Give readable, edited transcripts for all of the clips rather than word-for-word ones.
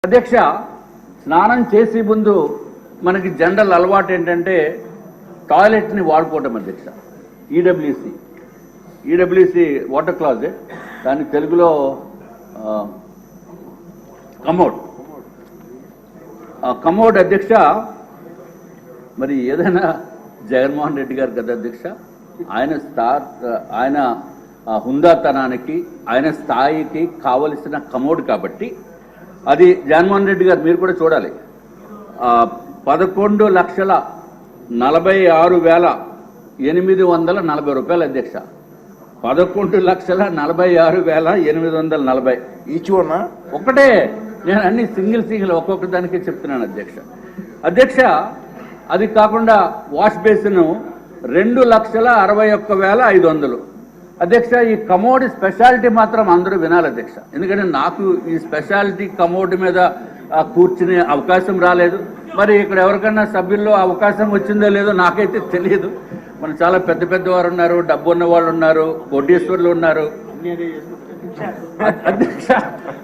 అధ్యక్ష, స్నానం చేసే ముందు మనకి జనరల్ అలవాటు ఏంటంటే టాయిలెట్ని వాడుకోవటం అధ్యక్ష. ఈడబ్ల్యూసి వాటర్ క్లాజెట్, దాని తెలుగులో కమోడ్ అధ్యక్ష. మరి ఏదైనా జగన్మోహన్ రెడ్డి గారు కదా అధ్యక్ష, ఆయన హుందాతనానికి ఆయన స్థాయికి కావలసిన కమోడ్ కాబట్టి అది జగన్మోహన్ రెడ్డి గారు మీరు కూడా చూడాలి. 11,46,840 రూపాయలు అధ్యక్ష. 11,46,840 ఈచ్ వన్ ఒకటే. నేను అన్ని సింగిల్ ఒక్కొక్క దానికి చెప్తున్నాను అధ్యక్ష. అధ్యక్ష, అది కాకుండా వాష్ బేసిన్ 2,61,500. అధ్యక్ష, ఈ కమోడ్ స్పెషాలిటీ మాత్రం అందరూ వినాలి అధ్యక్ష. ఎందుకంటే నాకు ఈ స్పెషాలిటీ కమోడ్ మీద కూర్చునే అవకాశం రాలేదు. మరి ఇక్కడ ఎవరికన్నా సభ్యుల్లో అవకాశం వచ్చిందో లేదో నాకైతే తెలియదు. మన చాలా పెద్ద పెద్దవారు ఉన్నారు, డబ్బు ఉన్న వాళ్ళు ఉన్నారు, కోటీశ్వర్లు ఉన్నారు అధ్యక్ష.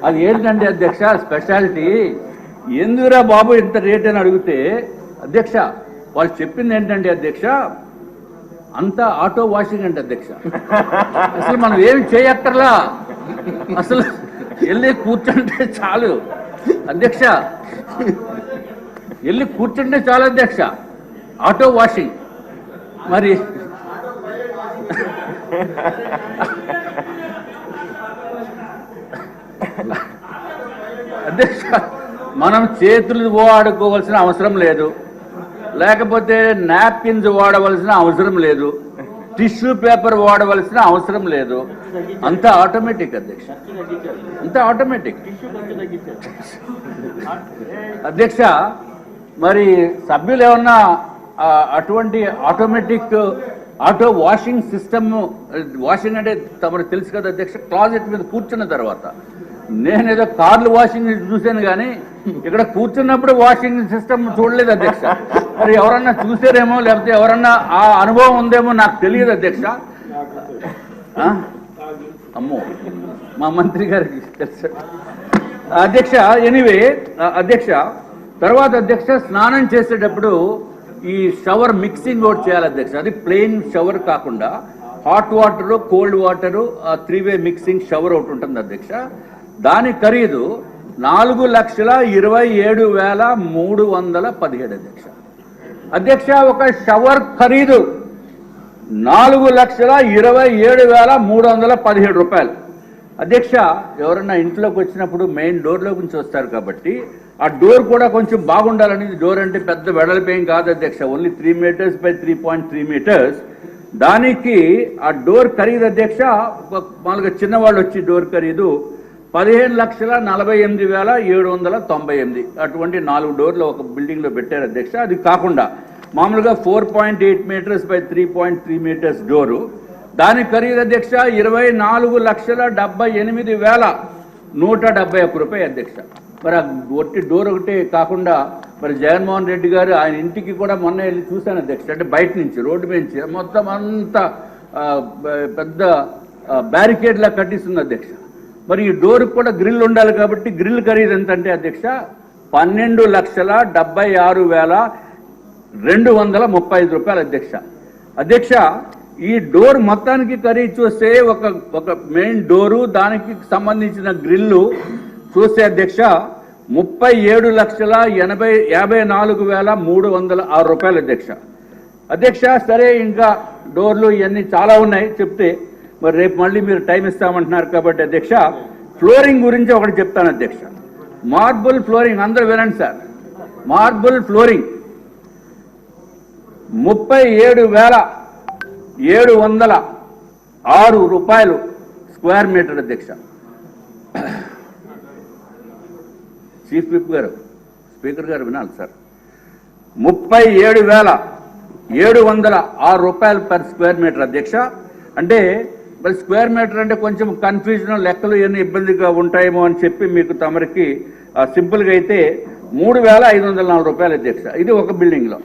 అది ఏంటంటే అధ్యక్ష స్పెషాలిటీ ఎందుకురా బాబు ఇంత రేట్ అని అడిగితే అధ్యక్ష వాళ్ళు చెప్పింది ఏంటంటే అధ్యక్ష అంతా ఆటో వాషింగ్ అంటే అధ్యక్ష. అసలు మనం ఏమి చేయక్కర్లా, అసలు వెళ్ళి కూర్చుంటే చాలు అధ్యక్ష. వెళ్ళి కూర్చుంటే చాలు అధ్యక్ష, ఆటో వాషింగ్. మరి అధ్యక్ష మనం చేతులు వాడుకోవాల్సిన అవసరం లేదు, లేకపోతే నాప్కిన్స్ వాడవలసిన అవసరం లేదు, టిష్యూ పేపర్ వాడవలసిన అవసరం లేదు. అంతా ఆటోమేటిక్ అధ్యక్ష, అంతా ఆటోమేటిక్ అధ్యక్ష. మరి సభ్యులు ఏమన్నా అటువంటి ఆటో వాషింగ్ సిస్టమ్, వాషింగ్ అంటే తమకు తెలుసు కదా అధ్యక్ష, క్లాజెట్ మీద కూర్చున్న తర్వాత. నేనేదో కార్లు వాషింగ్ చూశాను కానీ ఇక్కడ కూర్చున్నప్పుడు వాషింగ్ సిస్టమ్ చూడలేదు అధ్యక్ష. మరి ఎవరన్నా చూసారేమో, లేకపోతే ఎవరన్నా ఆ అనుభవం ఉందేమో నాకు తెలియదు అధ్యక్ష. అమ్మో, మా మంత్రి గారికి తెలుసు అధ్యక్ష. ఎనీవే అధ్యక్ష, తర్వాత అధ్యక్ష స్నానం చేసేటప్పుడు ఈ షవర్ మిక్సింగ్ ఒకటి చేయాలి అధ్యక్ష. అది ప్లెయిన్ షవర్ కాకుండా హాట్ వాటరు, కోల్డ్ వాటరు, 3-వే మిక్సింగ్ షవర్ ఒకటి ఉంటుంది అధ్యక్ష. దాని ఖరీదు 4,27,317 అధ్యక్ష. అధ్యక్ష, ఒక షవర్ ఖరీదు 4,27,317 రూపాయలు అధ్యక్ష. ఎవరన్నా ఇంట్లోకి వచ్చినప్పుడు మెయిన్ డోర్లో నుంచి వస్తారు కాబట్టి ఆ డోర్ కూడా కొంచెం బాగుండాలని. డోర్ అంటే పెద్ద వెడల్పేం కాదు అధ్యక్ష, ఓన్లీ 3 మీటర్స్ బై 3.3 మీటర్స్. దానికి ఆ డోర్ ఖరీదు అధ్యక్ష, మామూలుగా చిన్నవాళ్ళు వచ్చి డోర్ ఖరీదు 15,48,798. అటువంటి 4 డోర్లు ఒక బిల్డింగ్లో పెట్టారు అధ్యక్ష. అది కాకుండా మామూలుగా 4.8 మీటర్స్ బై 3.3 మీటర్స్ డోరు, దాని ఖరీదు అధ్యక్ష 24,78,171 రూపాయలు అధ్యక్ష. మరి ఆ ఒట్టి డోర్ ఒకటే కాకుండా మరి జగన్మోహన్ రెడ్డి గారు ఆయన ఇంటికి కూడా మొన్న వెళ్ళి చూశాను అధ్యక్ష. అంటే బయట నుంచి రోడ్డు నుంచి మొత్తం అంతా పెద్ద బ్యారికేడ్లా కట్టిస్తుంది అధ్యక్ష. మరి ఈ డోర్కి కూడా గ్రిల్ ఉండాలి కాబట్టి గ్రిల్ ఖరీదు ఎంత అంటే అధ్యక్ష 12,76,235 రూపాయలు అధ్యక్ష. అధ్యక్ష, ఈ డోర్ మొత్తానికి ఖరీదు చూస్తే ఒక మెయిన్ డోరు, దానికి సంబంధించిన గ్రిల్లు చూస్తే అధ్యక్ష 37,54,306 రూపాయలు అధ్యక్ష. అధ్యక్ష, సరే ఇంకా డోర్లు ఇవన్నీ చాలా ఉన్నాయి చెప్తే, మరి రేపు మళ్ళీ మీరు టైం ఇస్తామంటున్నారు కాబట్టి అధ్యక్ష ఫ్లోరింగ్ గురించి ఒకటి చెప్తాను అధ్యక్ష. మార్బుల్ ఫ్లోరింగ్ అందరూ వినండి సార్. మార్బుల్ ఫ్లోరింగ్ 37,706 రూపాయలు స్క్వేర్ మీటర్ అధ్యక్ష. చీఫ్ విప్ గారు, స్పీకర్ గారు వినాలి సార్. 37,706 రూపాయలు పర్ స్క్వేర్ మీటర్ అధ్యక్ష. అంటే మరి స్క్వేర్ మీటర్ అంటే కొంచెం కన్ఫ్యూజన్, లెక్కలు ఇవన్నీ ఇబ్బందిగా ఉంటాయేమో అని చెప్పి మీకు తమరికి సింపుల్గా అయితే 3,504 రూపాయలు అధ్యక్ష. ఇది ఒక బిల్డింగ్లో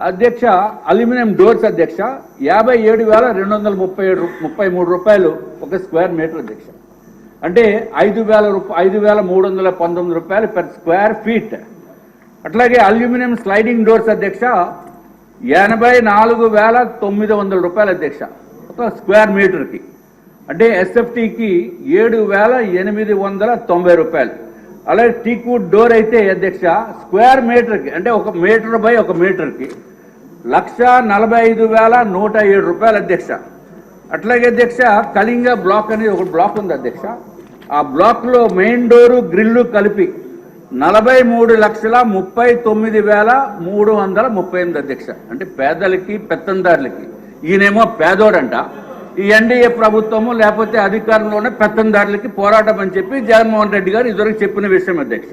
అధ్యక్ష. అల్యూమినియం డోర్స్ అధ్యక్ష 57,233 రూపాయలు ఒక స్క్వేర్ మీటర్ అధ్యక్ష. అంటే 5,319 రూపాయలు పెర్ స్క్వేర్ ఫీట్. అట్లాగే అల్యూమినియం స్లైడింగ్ డోర్స్ అధ్యక్ష 84,900 రూపాయలు అధ్యక్ష ఒక స్క్వేర్ మీటర్కి. అంటే ఎస్ఎఫ్టీకి 7,890 రూపాయలు. అలాగే టీక్వుడ్ డోర్ అయితే అధ్యక్ష స్క్వేర్ మీటర్కి అంటే 1 మీటర్ బై 1 మీటర్కి 1,45,107 రూపాయలు అధ్యక్ష. అట్లాగే అధ్యక్ష కళింగ బ్లాక్ అనేది ఒక బ్లాక్ ఉంది అధ్యక్ష. ఆ బ్లాక్లో మెయిన్ డోరు గ్రిల్లు కలిపి 43,39,338 అధ్యక్ష. అంటే పేదలకి పెత్తందారులకి. ఈయనేమో పేదోడంట, ఈ ఎన్డీఏ ప్రభుత్వము లేకపోతే అధికారంలోనే పెత్తందారులకి పోరాటం అని చెప్పి జగన్మోహన్ రెడ్డి గారు ఇదివరకు చెప్పిన విషయం అధ్యక్ష.